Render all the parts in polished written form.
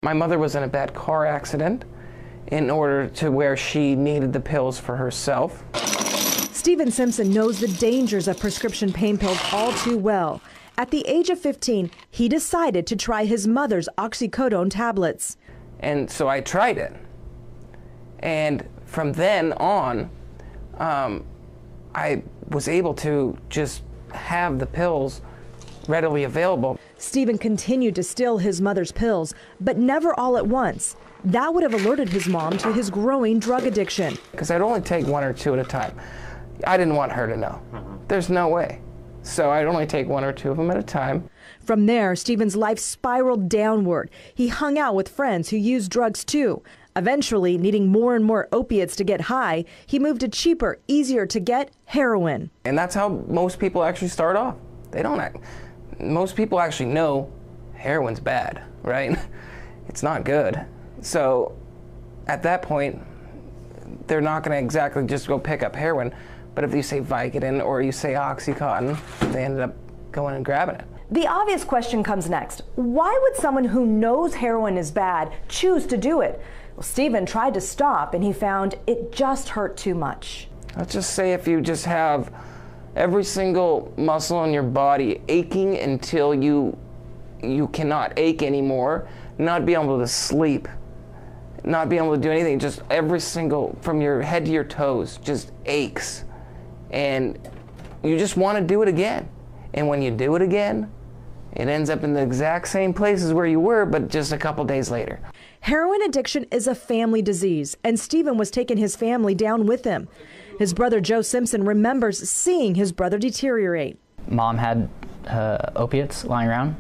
My mother was in a bad car accident in order to where she needed the pills for herself. Stephen Simpson knows the dangers of prescription pain pills all too well. At the age of 15, he decided to try his mother's oxycodone tablets. And so I tried it. And from then on, I was able to just have the pills readily available. Stephen continued to steal his mother's pills, but never all at once. That would have alerted his mom to his growing drug addiction. Because I'd only take 1 or 2 at a time. I didn't want her to know. There's no way. So I'd only take 1 or 2 of them at a time. From there, Stephen's life spiraled downward. He hung out with friends who used drugs too. Eventually, needing more and more opiates to get high, he moved to cheaper, easier to get heroin. And that's how most people actually start off. They don't act. Most people actually know heroin's bad, right? It's not good. So at that point, they're not going to exactly just go pick up heroin. But if you say Vicodin or you say Oxycontin, they ended up going and grabbing it. The obvious question comes next. Why would someone who knows heroin is bad choose to do it? Well, Stephen tried to stop and he found it just hurt too much. Let's just say if you just have every single muscle in your body aching until you cannot ache anymore, not be able to sleep, not be able to do anything, just every single, from your head to your toes, just aches. And you just want to do it again. And when you do it again, it ends up in the exact same places where you were, but just a couple days later. Heroin addiction is a family disease, and Stephen was taking his family down with him. His brother Joe Simpson remembers seeing his brother deteriorate. Mom had opiates lying around,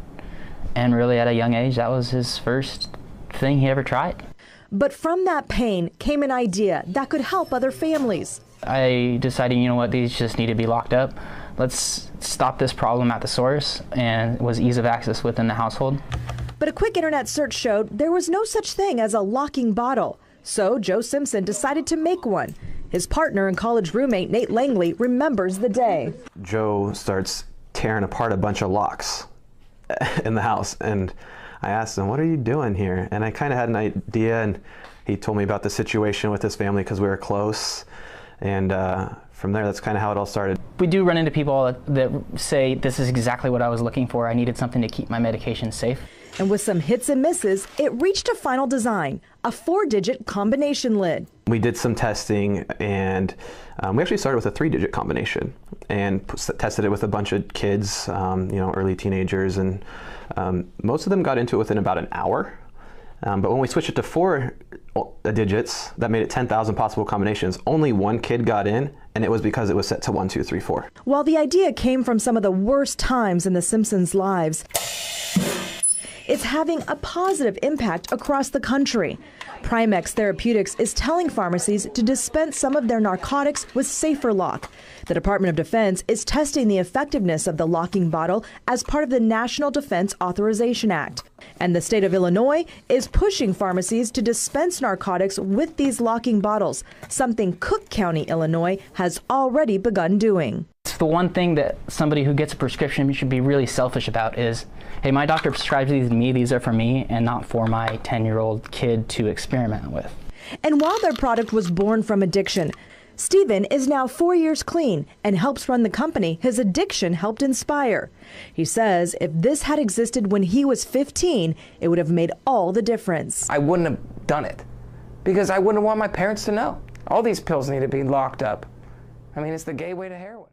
and really at a young age, that was his first thing he ever tried. But from that pain came an idea that could help other families. I decided, you know what, these just need to be locked up. Let's stop this problem at the source, and it was ease of access within the household. But a quick internet search showed there was no such thing as a locking bottle. So Joe Simpson decided to make one. His partner and college roommate, Nate Langley, remembers the day. Joe starts tearing apart a bunch of locks in the house, and I asked him, "What are you doing here?" And I kind of had an idea, and he told me about the situation with his family because we were close. And from there, that's kind of how it all started. We do run into people that say, this is exactly what I was looking for. I needed something to keep my medication safe. And with some hits and misses, it reached a final design, a 4-digit combination lid. We did some testing, and we actually started with a 3-digit combination and tested it with a bunch of kids, early teenagers, and most of them got into it within about an hour. But when we switched it to 4 digits, that made it 10,000 possible combinations. Only one kid got in, and it was because it was set to 1, 2, 3, 4. While the idea came from some of the worst times in the Simpsons' lives, it's having a positive impact across the country. Primex Therapeutics is telling pharmacies to dispense some of their narcotics with safer lock. The Department of Defense is testing the effectiveness of the locking bottle as part of the National Defense Authorization Act. And the state of Illinois is pushing pharmacies to dispense narcotics with these locking bottles, something Cook County, Illinois has already begun doing. The one thing that somebody who gets a prescription should be really selfish about is, hey, my doctor prescribes these to me, these are for me, and not for my 10-year-old kid to experiment with. And while their product was born from addiction, Stephen is now 4 years clean and helps run the company his addiction helped inspire. He says if this had existed when he was 15, it would have made all the difference. I wouldn't have done it because I wouldn't want my parents to know. All these pills need to be locked up. I mean, it's the gateway to heroin.